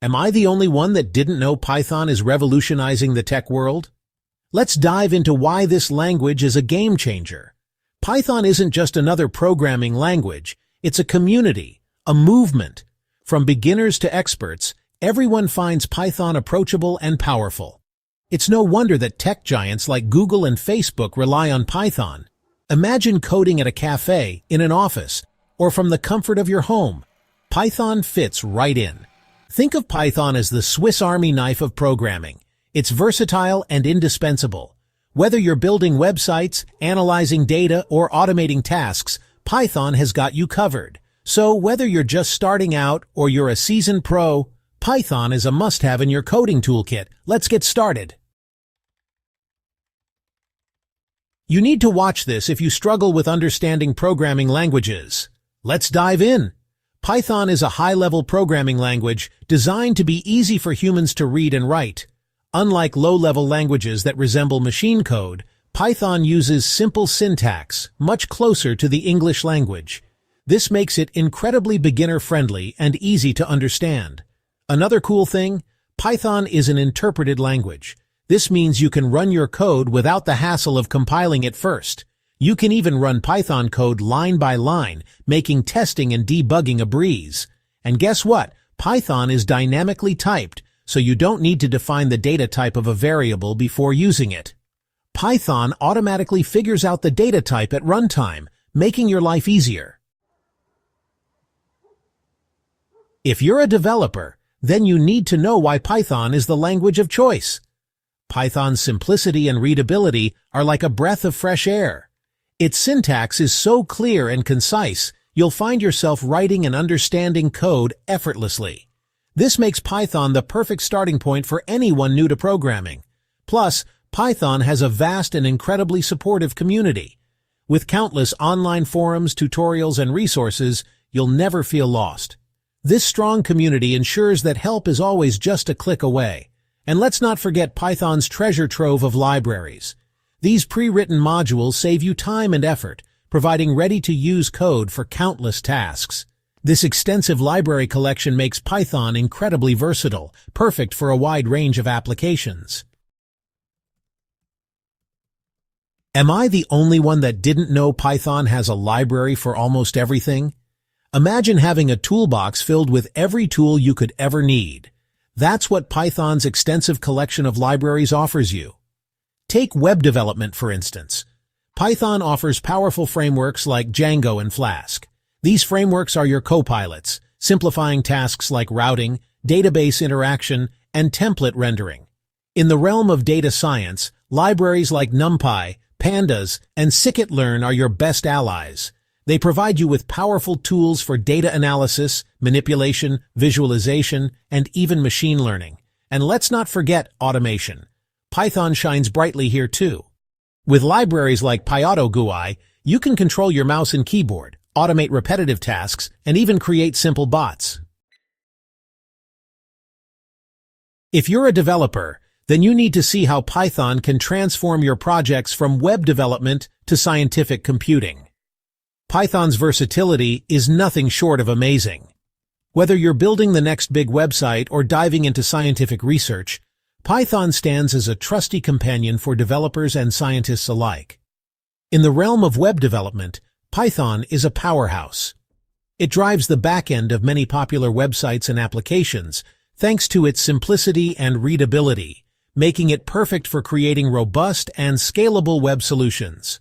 Am I the only one that didn't know Python is revolutionizing the tech world? Let's dive into why this language is a game changer. Python isn't just another programming language, it's a community, a movement. From beginners to experts, everyone finds Python approachable and powerful. It's no wonder that tech giants like Google and Facebook rely on Python. Imagine coding at a cafe, in an office, or from the comfort of your home. Python fits right in. Think of Python as the Swiss Army knife of programming. It's versatile and indispensable. Whether you're building websites, analyzing data, or automating tasks, Python has got you covered. So whether you're just starting out or you're a seasoned pro, Python is a must-have in your coding toolkit. Let's get started. You need to watch this if you struggle with understanding programming languages. Let's dive in. Python is a high-level programming language designed to be easy for humans to read and write. Unlike low-level languages that resemble machine code, Python uses simple syntax, much closer to the English language. This makes it incredibly beginner-friendly and easy to understand. Another cool thing, Python is an interpreted language. This means you can run your code without the hassle of compiling it first. You can even run Python code line by line, making testing and debugging a breeze. And guess what? Python is dynamically typed, so you don't need to define the data type of a variable before using it. Python automatically figures out the data type at runtime, making your life easier. If you're a developer, then you need to know why Python is the language of choice. Python's simplicity and readability are like a breath of fresh air. Its syntax is so clear and concise, you'll find yourself writing and understanding code effortlessly. This makes Python the perfect starting point for anyone new to programming. Plus, Python has a vast and incredibly supportive community. With countless online forums, tutorials, and resources, you'll never feel lost. This strong community ensures that help is always just a click away. And let's not forget Python's treasure trove of libraries. These pre-written modules save you time and effort, providing ready-to-use code for countless tasks. This extensive library collection makes Python incredibly versatile, perfect for a wide range of applications. Am I the only one that didn't know Python has a library for almost everything? Imagine having a toolbox filled with every tool you could ever need. That's what Python's extensive collection of libraries offers you. Take web development, for instance. Python offers powerful frameworks like Django and Flask. These frameworks are your co-pilots, simplifying tasks like routing, database interaction, and template rendering. In the realm of data science, libraries like NumPy, Pandas, and scikit-learn are your best allies. They provide you with powerful tools for data analysis, manipulation, visualization, and even machine learning. And let's not forget automation. Python shines brightly here too. With libraries like PyAutoGUI, you can control your mouse and keyboard, automate repetitive tasks, and even create simple bots. If you're a developer, then you need to see how Python can transform your projects from web development to scientific computing. Python's versatility is nothing short of amazing. Whether you're building the next big website or diving into scientific research, Python stands as a trusty companion for developers and scientists alike. In the realm of web development, Python is a powerhouse. It drives the back end of many popular websites and applications, thanks to its simplicity and readability, making it perfect for creating robust and scalable web solutions.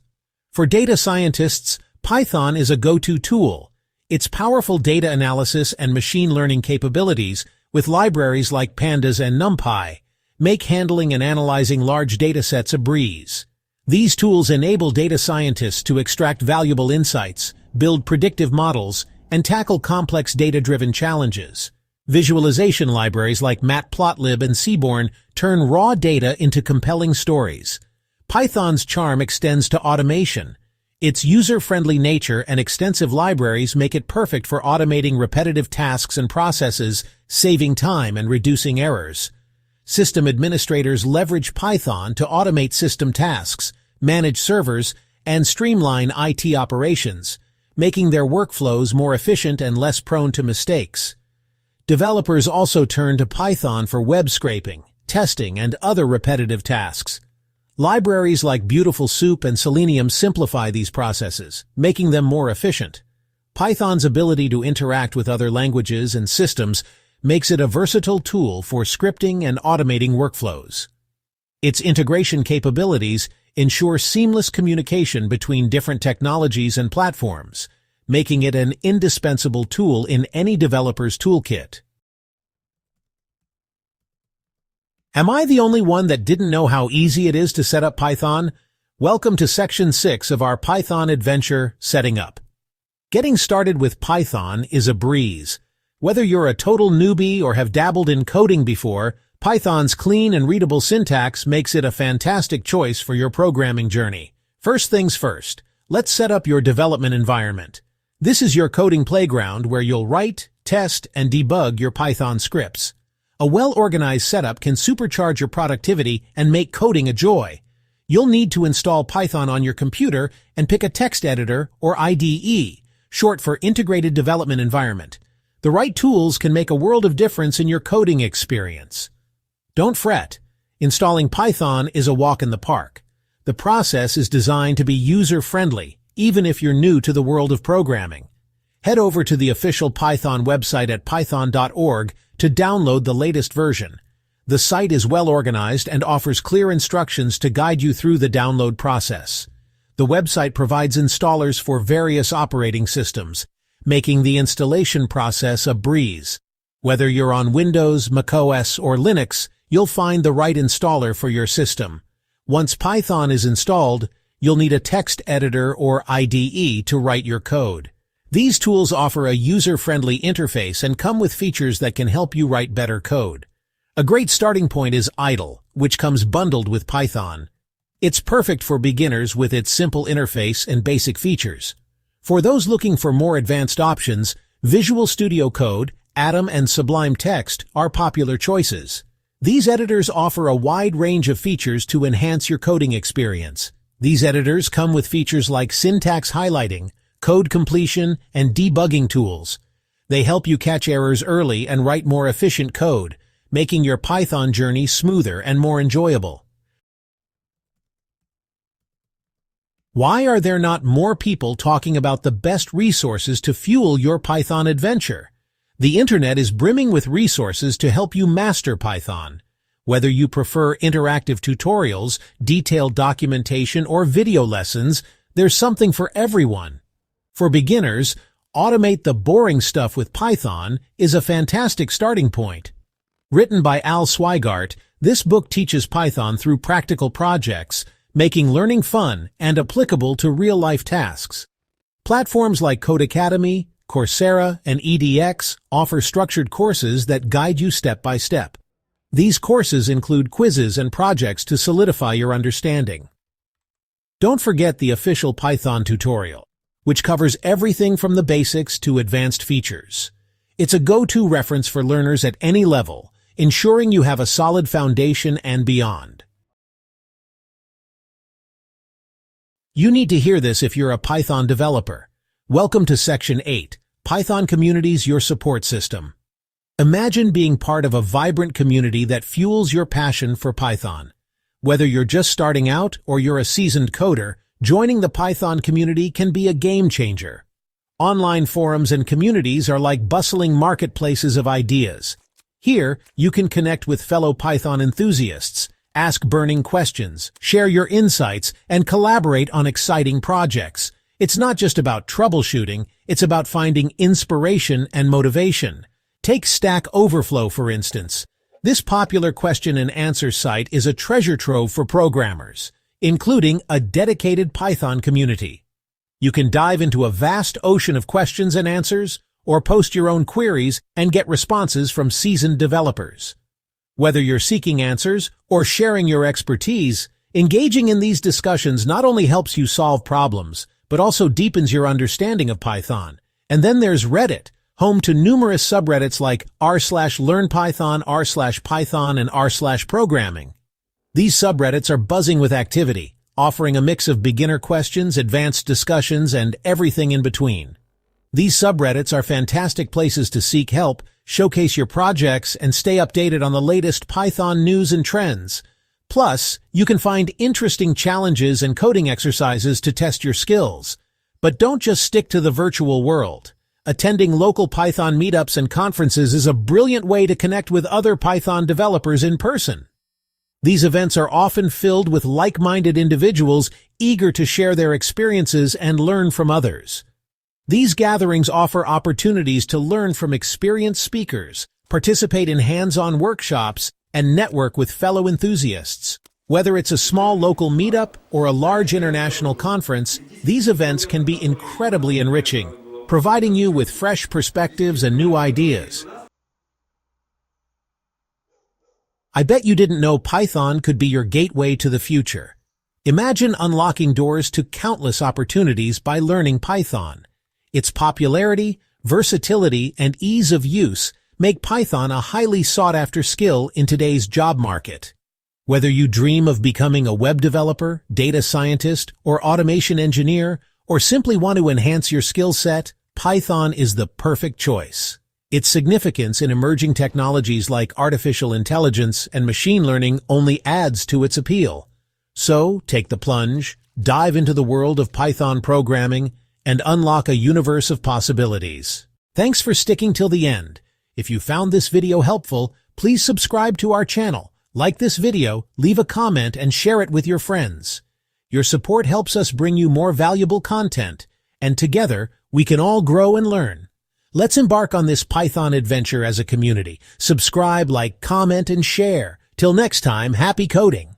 For data scientists, Python is a go-to tool. Its powerful data analysis and machine learning capabilities, with libraries like Pandas and NumPy, make handling and analyzing large datasets a breeze. These tools enable data scientists to extract valuable insights, build predictive models, and tackle complex data-driven challenges. Visualization libraries like Matplotlib and Seaborn turn raw data into compelling stories. Python's charm extends to automation. Its user-friendly nature and extensive libraries make it perfect for automating repetitive tasks and processes, saving time and reducing errors. System administrators leverage Python to automate system tasks, manage servers, and streamline IT operations, making their workflows more efficient and less prone to mistakes. Developers also turn to Python for web scraping, testing, and other repetitive tasks. Libraries like Beautiful Soup and Selenium simplify these processes, making them more efficient. Python's ability to interact with other languages and systems makes it a versatile tool for scripting and automating workflows. Its integration capabilities ensure seamless communication between different technologies and platforms, making it an indispensable tool in any developer's toolkit. Am I the only one that didn't know how easy it is to set up Python? Welcome to Section 6 of our Python adventure, Setting Up. Getting started with Python is a breeze. Whether you're a total newbie or have dabbled in coding before, Python's clean and readable syntax makes it a fantastic choice for your programming journey. First things first, let's set up your development environment. This is your coding playground where you'll write, test, and debug your Python scripts. A well-organized setup can supercharge your productivity and make coding a joy. You'll need to install Python on your computer and pick a text editor or IDE, short for Integrated Development Environment. The right tools can make a world of difference in your coding experience. Don't fret. Installing Python is a walk in the park. The process is designed to be user-friendly, even if you're new to the world of programming. Head over to the official Python website at python.org to download the latest version. The site is well organized and offers clear instructions to guide you through the download process. The website provides installers for various operating systems, making the installation process a breeze. Whether you're on Windows, macOS, or Linux, you'll find the right installer for your system. Once Python is installed, you'll need a text editor or IDE to write your code. These tools offer a user-friendly interface and come with features that can help you write better code. A great starting point is idle, which comes bundled with Python. It's perfect for beginners with its simple interface and basic features. For those looking for more advanced options, Visual Studio Code, Atom, and Sublime Text are popular choices. These editors offer a wide range of features to enhance your coding experience. These editors come with features like syntax highlighting, code completion, and debugging tools. They help you catch errors early and write more efficient code, making your Python journey smoother and more enjoyable. Why are there not more people talking about the best resources to fuel your Python adventure? The internet is brimming with resources to help you master Python. Whether you prefer interactive tutorials, detailed documentation, or video lessons, there's something for everyone. For beginners, Automate the Boring Stuff with Python is a fantastic starting point. Written by Al Swigart, this book teaches Python through practical projects, making learning fun and applicable to real-life tasks. Platforms like Codecademy, Coursera, and edX offer structured courses that guide you step by step. These courses include quizzes and projects to solidify your understanding. Don't forget the official Python tutorial, which covers everything from the basics to advanced features. It's a go-to reference for learners at any level, ensuring you have a solid foundation and beyond. You need to hear this if you're a Python developer. Welcome to Section 8, Python Communities, your support system. Imagine being part of a vibrant community that fuels your passion for Python. Whether you're just starting out or you're a seasoned coder, joining the Python community can be a game changer. Online forums and communities are like bustling marketplaces of ideas. Here, you can connect with fellow Python enthusiasts, ask burning questions, share your insights, and collaborate on exciting projects. It's not just about troubleshooting, it's about finding inspiration and motivation. Take Stack Overflow, for instance. This popular question and answer site is a treasure trove for programmers, including a dedicated Python community. You can dive into a vast ocean of questions and answers, or post your own queries and get responses from seasoned developers. Whether you're seeking answers or sharing your expertise, engaging in these discussions not only helps you solve problems, but also deepens your understanding of Python. And then there's Reddit, home to numerous subreddits like r/learnpython, r/python, and r/programming. These subreddits are buzzing with activity, offering a mix of beginner questions, advanced discussions, and everything in between. These subreddits are fantastic places to seek help, showcase your projects, and stay updated on the latest Python news and trends. Plus, you can find interesting challenges and coding exercises to test your skills. But don't just stick to the virtual world. Attending local Python meetups and conferences is a brilliant way to connect with other Python developers in person. These events are often filled with like-minded individuals eager to share their experiences and learn from others. These gatherings offer opportunities to learn from experienced speakers, participate in hands-on workshops, and network with fellow enthusiasts. Whether it's a small local meetup or a large international conference, these events can be incredibly enriching, providing you with fresh perspectives and new ideas. I bet you didn't know Python could be your gateway to the future. Imagine unlocking doors to countless opportunities by learning Python. Its popularity, versatility, and ease of use make Python a highly sought-after skill in today's job market. Whether you dream of becoming a web developer, data scientist, or automation engineer, or simply want to enhance your skill set, Python is the perfect choice. Its significance in emerging technologies like artificial intelligence and machine learning only adds to its appeal. So, take the plunge, dive into the world of Python programming, and unlock a universe of possibilities. Thanks for sticking till the end. If you found this video helpful, please subscribe to our channel, like this video, leave a comment, and share it with your friends. Your support helps us bring you more valuable content, and together, we can all grow and learn. Let's embark on this Python adventure as a community. Subscribe, like, comment, and share. Till next time, happy coding!